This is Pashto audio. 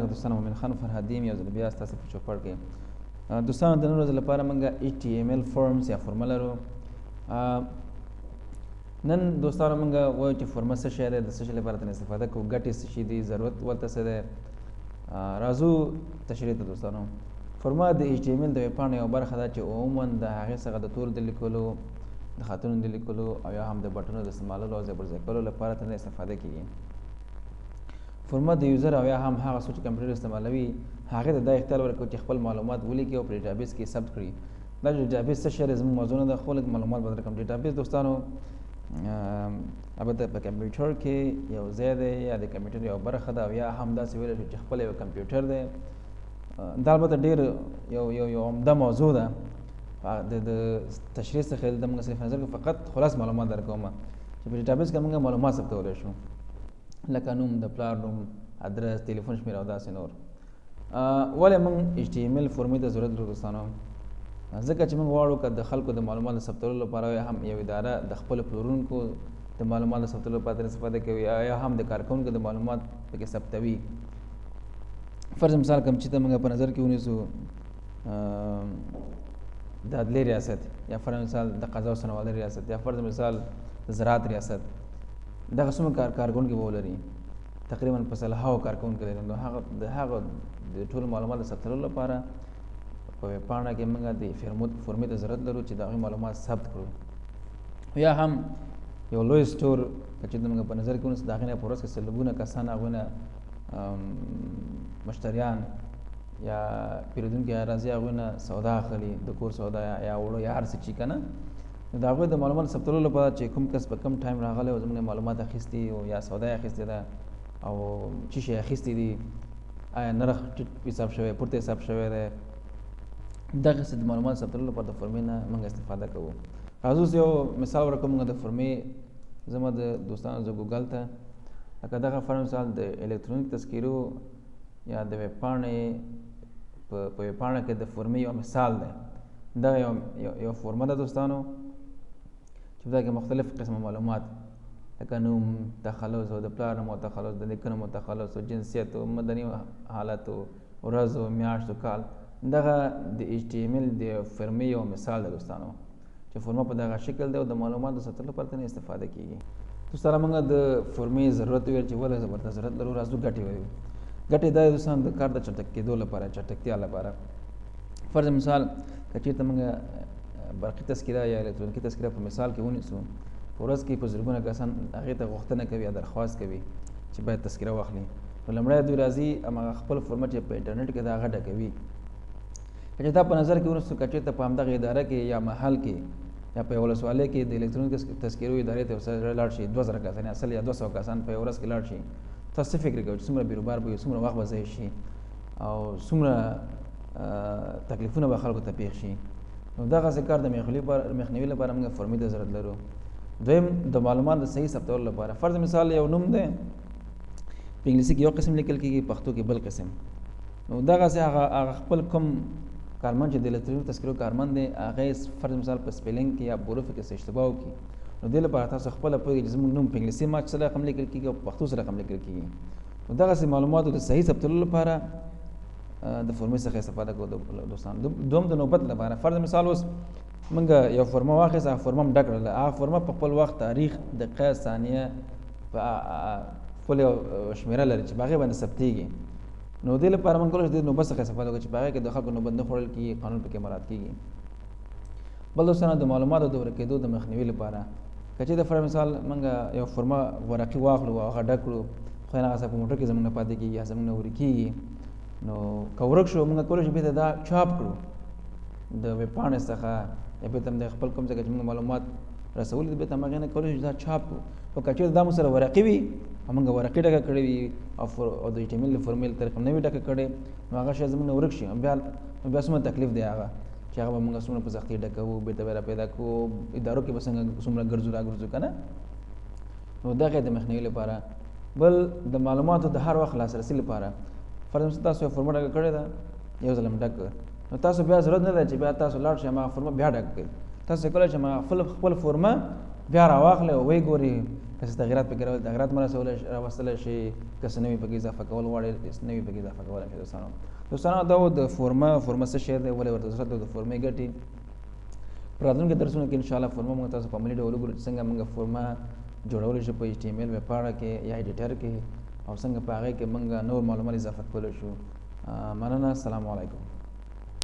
دوستانو مومن خان فرهادي یم یو ځل بیا ستاسو په چوپړ کې دوستانو د نن ورځې لپاره موږ HTML فورمز یا فورمه لرو. نن دوستانو موږ وایو چې فورمه څه شی دی، د څه شي لپاره ترې استفاده کوو، ګټې څه شي دي، ضرورت ورته څه دی. راځو تشریح ته دوستانو. فورمه د HTML د ویب پاڼې یوه برخه ده چې عموما د هغې څخه د تورو د لیکلو، د خطونو د لیکلو او یا هم د بټنونو د استعمالولو او ځای پر ځای کولو لپاره ترې استفاده کېږي. فورمه د یوزر او یا هم هغه څوک چې کمپیوټر استعمالوي هغې ته دا اختیار ورکوي چې خپل معلومات ولیکي او په ډیټابیس کې ثبت کړي. دا ډیټابیس څه شی دی زموږ موضوع نه ده، خو لږ معلومات به درکړم. ډیټابیس دوستانو البته په کمپیوټر کې یو ځای دی یا د کمپیوټر یو برخه ده او یا هم داسې ویلی شو چې خپل یو کمپیوټر دی. دا البته ډېر یو عمده موضوع ده. د تشریح څخه د موږ صرف نظر کې فقط خلاص معلومات درکوم چې په ډیټابیس کې موږ معلومات ثبتولی شو، لکه نوم، د پلار نوم، ادرس، تلیفون شمېره او داسې نور. ولې موږ HTML فورمې ته ضرورت لرو دوستانو؟ ځکه چې موږ غواړو که د خلکو د معلوماتو د ثبتولو لپاره یا هم یو اداره د خپلو پلورونکو د معلوماتو د ثبتولو لپاره ترې استفاده کوي یا هم د کارکوونکو د معلومات پکې ثبتوي. فرض مثال کوم چې ته موږ په نظر کې ونیسو د عدلي ریاست، یا فرض مثال د قضا او سنوالۍ ریاست، یا فرض مثال د زراعت ریاست. دغه څومره کارکوونکي به ولري، تقریبا په سلهاوو کارکوونکي لري. نو هغه د ټولو معلوماتو ثبتولو لپاره په ویب پاڼه کې موږ د فورمې ته ضرورت لرو چې د هغوی معلومات ثبت کړو. یا هم یو لوی سټور چې موږ په نظر کې ونیسو، د هغې نه په ورځ کې سلګونه کسان هغوی نه مشتریان یا پیرودونکي راځي، هغوی نه سودا اخلي، د کور سودا یا وړو یا هر څه چې که نه. د هغوی د معلوماتو ثبتولو لپاره چې کوم کس په کم ټایم راغلی او زموږ معلومات اخیستي او یا سودا یې اخیستې ده او څه شی اخیستي دي، آیا نرخ ټیټ حساب شوی، پورته حساب شوی دی، دغسې د معلوماتو ثبتولو لپاره د فورمې نه موږ استفاده کوو. راځو یو مثال ورکړو موږ د فورمې. زما د دوستانو زه ګوګل ته لکه دغه فرض مثال د الکترونیک تذکیرو یا د ویب پاڼې په ویب پاڼه کې د فورمې یو مثال دی. دغه یو فورمه ده دوستانو چې په دغه کې مختلف قسمه معلومات لکه نوم، تخلص او د پلار نوم او تخلص، د نیکه نوم او تخلص او جنسیت او مدني حالت او ورځ او میاشت او کال. دغه د HTML د فورمې یو مثال دی دوستانو چې فورمه په دغه شکل دی او د معلوماتو ثبتولو لپاره ترې استفاده کېږي. دوستانو موږ د فورمې ضرورت ویل چې ولې ورته ضرورت لرو. راځو ګټې وایو. ګټې دا دوستانو د کار د چټک کېدو لپاره، چټکتیا لپاره. فرض مثال که چېرته موږ برقي تذکره یا الکترونیکي تذکره په مثال کې ونیسو، په ورځ کې په زرګونه کسان هغې ته غوښتنه کوي یا درخواست کوي چې باید تذکره واخلي. نو لومړی دوی راځي هماغه خپل فورمه چې په انټرنیټ کې د هغه ډکوي. که چې دا په نظر کې ونیسو، که چېرته په همدغه اداره کې یا محل کې یا په یوه ولسوالۍ کې د الکترونیک تذکرو ادارې ته ورسره لاړ شي، 2000 کسان اصل یا 200 کسان په یوه ورځ کې لاړ شي، تاسو څه فکر کوئ چې څومره بیروبار به وي، څومره وخت به ضایع شي او څومره تکلیفونه به خلکو ته پېښ شي؟ نو دغسې کار د مخنیوي لپاره موږ فورمې ته ضرورت لرو. دویم د معلوماتو د صحیح ثبتولو لپاره. فرض مثال یو نوم دی، په انګلیسي کې یو قسم لیکل کېږي، پښتو کې بل قسم. نو دغسې هغه خپل کوم کارمند چې د الکترونیک تذکرو کارمند دی، هغې فرض مثال په سپیلنګ کې یا حروفو کې څه اشتباه وکړي، نو دې لپاره تاسو خپله پوهېږئ چې زموږ نوم په انګلیسي ماچ سره رقم لیکل کېږي او په پښتو سره رقم لیکل کېږي. نو دغسې معلوماتو د صحیح ثبتولو لپاره د فورمې څخه استفاده کوو دوستان. دوم د نوبت لپاره. فرض مثال اوس موږ یو فورمه واخیسته، هغه فورمه هم ډک کړله، هغه فورمه په خپل وخت، تاریخ، دقیقه، ثانیه په خپل یو شمېره لري چې په هغې باندې ثبتېږي. نو دې لپاره موږ کولی شو د نوبت څخه استفاده وکړو چې په هغې کې د خلکو نوبت نه خوړل کېږي، قانون پکې مراعات کېږي. بل دوستانو د معلوماتو د ورکېدو د مخنیوي لپاره، که چېرته فرض مثال موږ یو فورمه ورقي واخلو او هغه ډک کړو، خو هغه څه په موټر کې زموږ نه پاتې کېږي یا زموږ نه ورکېږي، نو که ورک شو موږ کولی شو بېرته دا چاپ کړو د ویب پاڼې څخه، یا بېرته هم د خپل کوم ځای کې چې موږ معلومات رسولي دي بېرته هم هغې نه کولی شو دا چاپ کړو. خو که چېرته دا موږ سره ورقي وي او موږ ورقي ډکه کړې وي او د HTML د فورمې له طریقې نه وي ډکه کړې، نو هغه شی زموږ نه ورک شي، بیا څومره تکلیف دی هغه چې هغه به موږ څومره په سختۍ ډکوو، بېرته به راپیدا کوو، ادارو کې به څومره ګرځو راګرځو که نه. نو دغې د مخنیوي لپاره. بل د معلوماتو د هر وخت لاسرسي لپاره. فرض مثال تاسو یو فورمه ډکه کړې ده، یو ځل هم ډک کړه، نو تاسو بیا ضرورت نه ده چې بیا تاسو لاړ شئ هماغه فورمه بیا ډک کړئ. تاسو کولی شئ خپل فورمه بیا راواخلئ او ویې ګورئ، کس تغیرات پکې راول تغیرات راوستل شي کس نوې پکې اضافه کول غواړي نوې پکې اضافه کول شي دوستانو دا د فورما څه شی دی ولې ورته ضرورت د فورمې ګټي پر راتلونکي درسونو کې ان شاء الله فورما موږ تاسو په عملي ډول وګورو چې څنګه موږ فورما جوړول شي په HTML ویب پاڼه کې یا ایډیټر کې او څنګه په هغه کې موږ نور معلومات اضافه کول شو مننه السلام علیکم